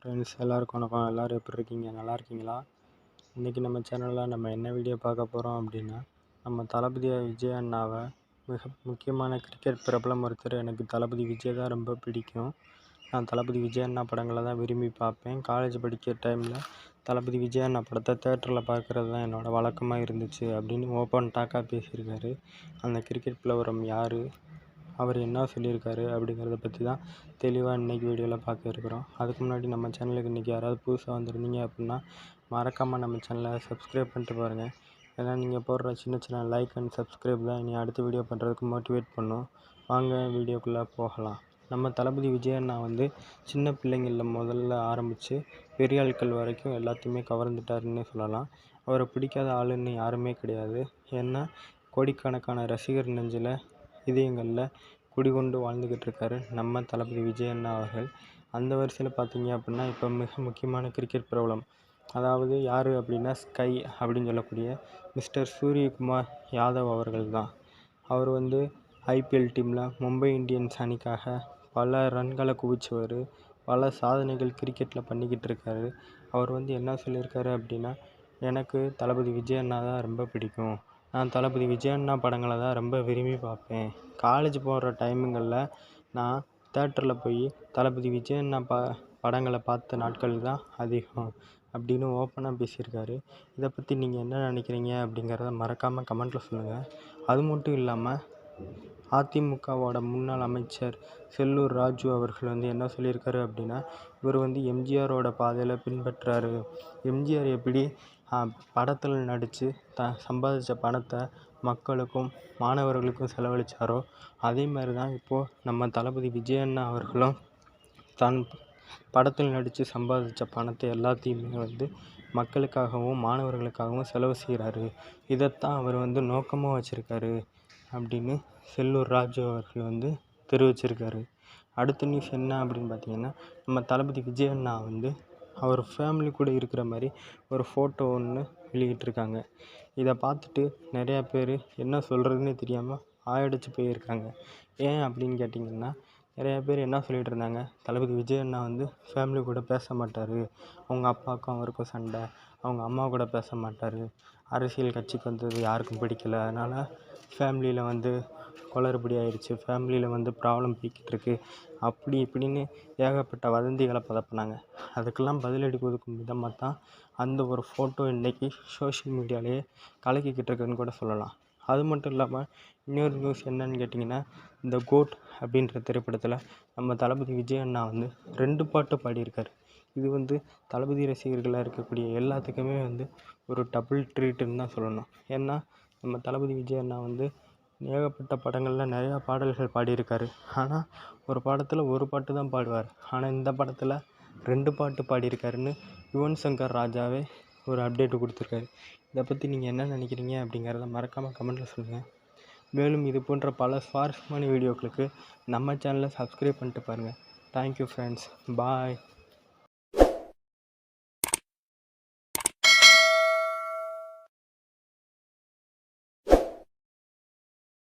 Friends எல்லாருக்கும் வணக்கம். எல்லோரும் எப்படி இருக்கீங்க? நல்லா இருக்கீங்களா? இன்றைக்கி நம்ம சேனலில் நம்ம என்ன வீடியோ பார்க்க போகிறோம் அப்படின்னா, நம்ம தளபதி விஜய் அண்ணாவை மிக முக்கியமான கிரிக்கெட் பிரபலம் ஒருத்தர். எனக்கு தளபதி விஜய் தான் ரொம்ப பிடிக்கும். நான் தளபதி விஜய் அண்ணா படங்களை தான் விரும்பி பார்ப்பேன். காலேஜ் படிக்கிற டைமில் தளபதி விஜய் அண்ணா படத்தை தேட்டரில் பார்க்குறது தான் என்னோடய வழக்கமாக இருந்துச்சு அப்படின்னு ஓப்பன் டாக்காக பேசியிருக்காரு. அந்த கிரிக்கெட் பிளவரம் யார், அவர் என்ன சொல்லியிருக்காரு அப்படிங்கிறத பற்றி தான் தெளிவாக இன்றைக்கி வீடியோவில் பார்க்க இருக்கிறோம். அதுக்கு முன்னாடி நம்ம சேனலுக்கு இன்றைக்கி யாராவது புதுசாக வந்திருந்தீங்க அப்படின்னா மறக்காமல் நம்ம சேனலை சப்ஸ்கிரைப் பண்ணிட்டு பாருங்கள். ஏன்னா நீங்கள் போடுற சின்ன சின்ன லைக் அண்ட் சப்ஸ்கிரைப் தான் இனி அடுத்த வீடியோ பண்ணுறதுக்கு மோட்டிவேட் பண்ணும். வாங்க வீடியோக்குள்ளே போகலாம். நம்ம தளபதி விஜய் அண்ணா சின்ன பிள்ளைங்களில் முதல்ல ஆரம்பித்து பெரிய ஆட்கள் வரைக்கும் எல்லாத்தையுமே கவர்ந்துட்டாருன்னு சொல்லலாம். அவரை பிடிக்காத ஆளுன்னு யாருமே கிடையாது. ஏன்னா கோடிக்கணக்கான ரசிகர் நெஞ்சில் இதயங்களில் குடிகொண்டு வாழ்ந்துக்கிட்டு இருக்காரு நம்ம தளபதி விஜய் அண்ணா அவர்கள். அந்த வரிசையில் பார்த்தீங்க அப்படின்னா இப்போ மிக முக்கியமான கிரிக்கெட் பிரபலம், அதாவது யார் அப்படின்னா ஸ்கை அப்படின்னு சொல்லக்கூடிய மிஸ்டர் சூரியகுமார் யாதவ் அவர்கள் தான். அவர் ஐபிஎல் டீமில் மும்பை இந்தியன்ஸ் அணிக்காக பல ரன்களை குவிச்சவர், பல சாதனைகள் கிரிக்கெட்டில் பண்ணிக்கிட்டு இருக்காரு. அவர் என்ன சொல்லியிருக்காரு அப்படின்னா, எனக்கு தளபதி விஜய் அண்ணா தான் ரொம்ப பிடிக்கும். நான் தளபதி விஜய் அண்ணா படங்களை தான் ரொம்ப விரும்பி பார்ப்பேன். காலேஜ் போகிற டைமுங்களில் நான் தேட்டரில் போய் தளபதி விஜய் அண்ணா படங்களை பார்த்த நாட்கள் தான் அதிகம் அப்படின்னு ஓப்பனாக பேசியிருக்காரு. இதை பற்றி நீங்கள் என்ன நினைக்கிறீங்க அப்படிங்கிறத மறக்காமல் கமெண்ட்டில் சொல்லுங்கள். அது மட்டும் இல்லாமல் அதிமுகவோட முன்னாள் அமைச்சர் செல்லூர் ராஜு அவர்கள் என்ன சொல்லியிருக்காரு அப்படின்னா, இவர் எம்ஜிஆரோட பாதையில் பின்பற்றுறாரு. எம்ஜிஆர் எப்படி படத்தில் நடித்து சம்பாதிச்ச பணத்தை மக்களுக்கும் மாணவர்களுக்கும் செலவழித்தாரோ அதே மாதிரி தான் இப்போது நம்ம தளபதி விஜய் அண்ணா அவர்களும் தான் படத்தில் நடித்து சம்பாதிச்ச பணத்தை எல்லாத்தையுமே மக்களுக்காகவும் மாணவர்களுக்காகவும் செலவு செய்கிறாரு. இதைத்தான் அவர் நோக்கமாக வச்சுருக்காரு அப்படின்னு செல்லூர் ராஜு அவர்கள் தெரிவிச்சிருக்காரு. அடுத்த நியூஸ் என்ன அப்படின்னு பார்த்தீங்கன்னா, நம்ம தளபதி விஜய் அண்ணா அவர் ஃபேமிலி கூட இருக்கிற மாதிரி ஒரு ஃபோட்டோ ஒன்று வெளியிட்டிருக்காங்க. இதை பார்த்துட்டு நிறையா பேர் என்ன சொல்கிறதுன்னு தெரியாமல் ஆயடிச்சு போயிருக்காங்க. ஏன் அப்படின்னு கேட்டிங்கன்னா, நிறையா பேர் என்ன சொல்லிகிட்டு இருந்தாங்க, தளபதி விஜய் அண்ணா ஃபேமிலி கூட பேச மாட்டார், அவங்க அப்பாவுக்கும் அவருக்கும் சண்டை, அவங்க அம்மா கூட பேச மாட்டார், அரசியல் கட்சிக்கு வந்தது யாருக்கும் பிடிக்கல, அதனால் ஃபேமிலியில் குளறுபடி ஆயிடுச்சு, ஃபேமிலியில் ப்ராப்ளம் போய்கிட்டு இருக்கு, அப்படி இப்படின்னு ஏகப்பட்ட வதந்திகளை பரப்புனாங்க. அதுக்கெல்லாம் பதிலடி கொடுக்கும் விதமாக தான் அந்த ஒரு ஃபோட்டோ இன்றைக்கி சோஷியல் மீடியாவிலேயே கலக்கிக்கிட்டு இருக்குன்னு கூட சொல்லலாம். அது மட்டும் இல்லாமல் இன்னொரு நியூஸ் என்னன்னு கேட்டிங்கன்னா, இந்த கோட் அப்படின்ற திரைப்படத்தில் நம்ம தளபதி விஜய் அண்ணா 2 பாட்டு பாடியிருக்காரு. இது தளபதி ரசிகர்களாக இருக்கக்கூடிய எல்லாத்துக்குமே ஒரு டபுள் ட்ரீட்டுன்னு தான் சொல்லணும். ஏன்னா நம்ம தளபதி விஜய் அண்ணா ஏகப்பட்ட படங்களில் நிறையா பாடல்கள் பாடியிருக்காரு. ஆனால் ஒரு படத்தில் ஒரு பாட்டு தான் பாடுவார். ஆனால் இந்த படத்தில் 2 பாட்டு பாடியிருக்காருன்னு யுவன் சங்கர் ராஜாவே ஒரு அப்டேட்டு கொடுத்துருக்காரு. இதை பற்றி நீங்கள் என்ன நினைக்கிறீங்க அப்படிங்கிறத மறக்காமல் கமெண்ட்டில் சொல்லுங்கள். மேலும் இது போன்ற பல சுவாரஸ்யமான வீடியோக்களுக்கு நம்ம சேனலை சப்ஸ்கிரைப் பண்ணிட்டு பாருங்கள். தேங்க்யூ ஃப்ரெண்ட்ஸ், பாய்.